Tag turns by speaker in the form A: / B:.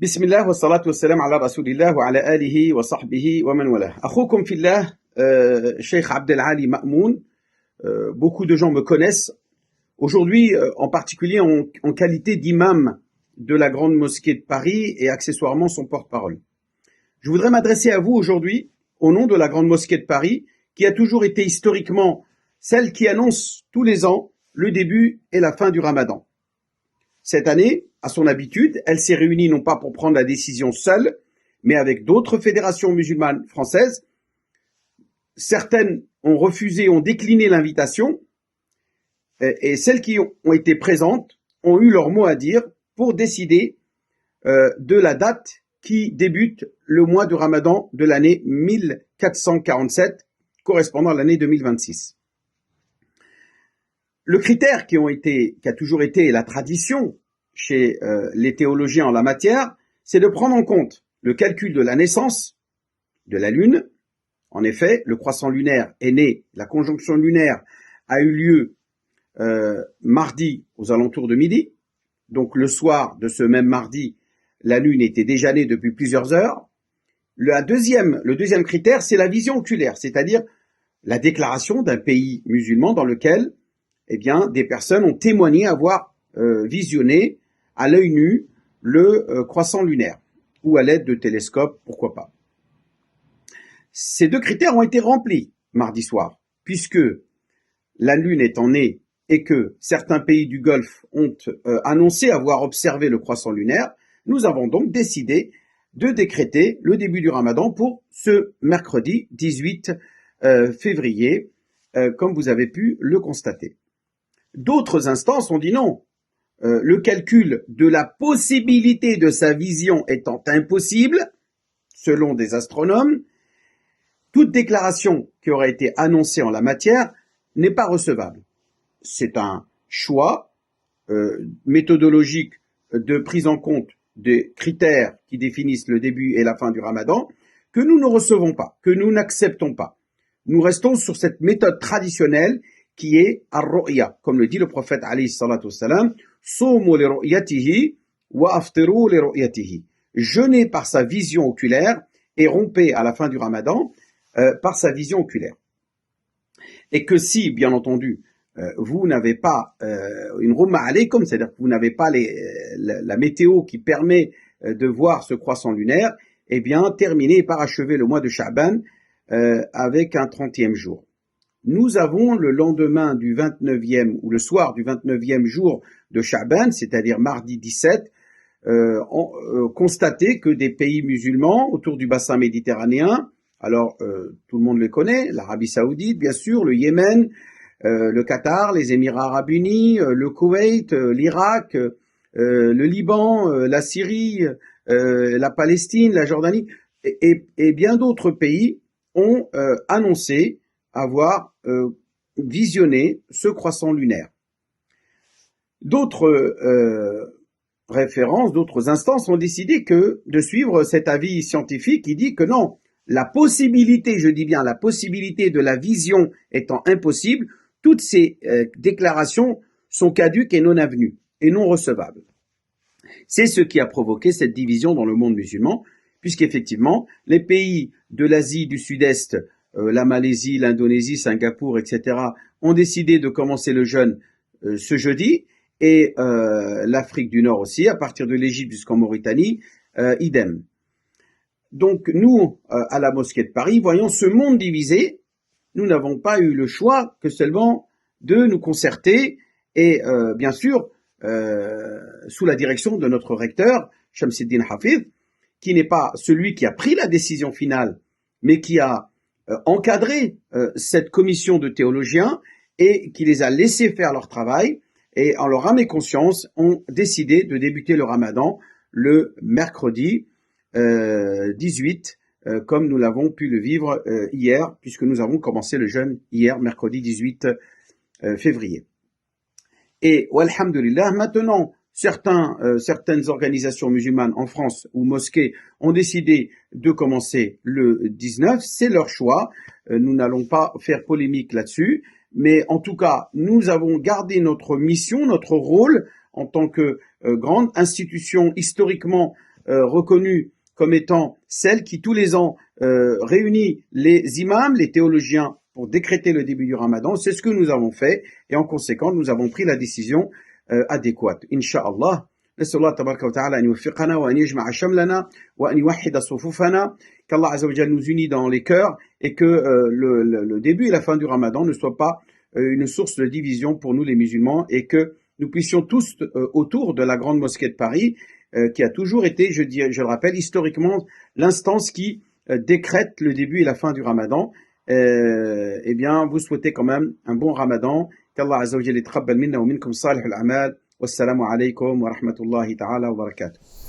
A: بسم الله والصلاة والسلام على رسول الله وعلى آله وصحبه ومن والاه. أخوكم في الله, Cheikh Abdel Ali Ma'moun. Beaucoup de gens me connaissent. Aujourd'hui, en particulier en qualité d'imam de la Grande Mosquée de Paris et accessoirement son porte-parole. Je voudrais m'adresser à vous aujourd'hui au nom de la Grande Mosquée de Paris, qui a toujours été historiquement celle qui annonce tous les ans le début et la fin du Ramadan. Cette année, à son habitude, elle s'est réunie non pas pour prendre la décision seule, mais avec d'autres fédérations musulmanes françaises. Certaines ont refusé, ont décliné l'invitation, et celles qui ont été présentes ont eu leur mot à dire pour décider de la date qui débute le mois du Ramadan de l'année 1447, correspondant à l'année 2026. Le critère qui a toujours été la tradition chez les théologiens en la matière, c'est de prendre en compte le calcul de la naissance de la Lune. En effet, le croissant lunaire est né, la conjonction lunaire a eu lieu mardi aux alentours de midi. Donc le soir de ce même mardi, la Lune était déjà née depuis plusieurs heures. Le deuxième critère, c'est la vision oculaire, c'est-à-dire la déclaration d'un pays musulman dans lequel des personnes ont témoigné avoir visionné à l'œil nu le croissant lunaire, ou à l'aide de télescopes, pourquoi pas. Ces deux critères ont été remplis mardi soir, puisque la Lune étant née et que certains pays du Golfe ont annoncé avoir observé le croissant lunaire, nous avons donc décidé de décréter le début du Ramadan pour ce mercredi 18 février, comme vous avez pu le constater. D'autres instances ont dit non. Le calcul de la possibilité de sa vision étant impossible, selon des astronomes, toute déclaration qui aurait été annoncée en la matière n'est pas recevable. C'est un choix méthodologique de prise en compte des critères qui définissent le début et la fin du Ramadan que nous ne recevons pas, que nous n'acceptons pas. Nous restons sur cette méthode traditionnelle qui est ar-ru'ya, comme le dit le prophète alayhi salatu wassalam, sumu li ru'yatihi wa aftiru li ru'yatihi. Jeûnez par sa vision oculaire et rompez à la fin du Ramadan par sa vision oculaire. Et que si, bien entendu, vous n'avez pas une rumma alaykum, c'est-à-dire que vous n'avez pas la météo qui permet de voir ce croissant lunaire, terminez et parachevez le mois de Sha'ban avec un 30e jour. Nous avons le lendemain du 29e ou le soir du 29e jour de Sha'ban, c'est-à-dire mardi 17, constaté que des pays musulmans autour du bassin méditerranéen, alors tout le monde les connaît, l'Arabie Saoudite bien sûr, le Yémen, le Qatar, les Émirats Arabes Unis, le Koweït, l'Irak, le Liban, la Syrie, la Palestine, la Jordanie et bien d'autres pays ont annoncé avoir visionné ce croissant lunaire. D'autres références, d'autres instances ont décidé de suivre cet avis scientifique qui dit que non, la possibilité, je dis bien la possibilité de la vision étant impossible, toutes ces déclarations sont caduques et non avenues et non recevables. C'est ce qui a provoqué cette division dans le monde musulman, puisqu'effectivement, les pays de l'Asie du Sud-Est, la Malaisie, l'Indonésie, Singapour, etc., ont décidé de commencer le jeûne ce jeudi, et l'Afrique du Nord aussi, à partir de l'Égypte jusqu'en Mauritanie, idem. Donc nous, à la Mosquée de Paris, voyons ce monde divisé, nous n'avons pas eu le choix que seulement de nous concerter, et bien sûr, sous la direction de notre recteur, Shamsuddin Hafid, qui n'est pas celui qui a pris la décision finale, mais qui a encadré cette commission de théologiens et qui les a laissés faire leur travail et en leur âme et conscience ont décidé de débuter le Ramadan le mercredi 18 comme nous l'avons pu le vivre hier puisque nous avons commencé le jeûne hier mercredi 18 février. Et walhamdulillah, maintenant certaines organisations musulmanes en France ou mosquées ont décidé de commencer le 19, c'est leur choix, nous n'allons pas faire polémique là-dessus, mais en tout cas, nous avons gardé notre mission, notre rôle en tant que grande institution historiquement reconnue comme étant celle qui tous les ans réunit les imams, les théologiens, pour décréter le début du Ramadan. C'est ce que nous avons fait et en conséquence, nous avons pris la décision adéquate. Inch'Allah. نسأل الله تبارك وتعالى أن يوفقنا وأن يجمع شملنا وأن يوحد صفوفنا, qu'Allah Azza wa Jal nous unit dans les cœurs et que le début et la fin du Ramadan ne soient pas une source de division pour nous les musulmans et que nous puissions tous autour de la grande mosquée de Paris, qui a toujours été, je le rappelle, historiquement l'instance qui décrète le début et la fin du Ramadan. Eh bien, vous souhaitez quand même un bon Ramadan. qu'Allah Azza wa Jal yataqabbal minna wa minkum salih al-a'mal. Wassalamu alaykum wa rahmatullahi ta'ala wa barakatuh.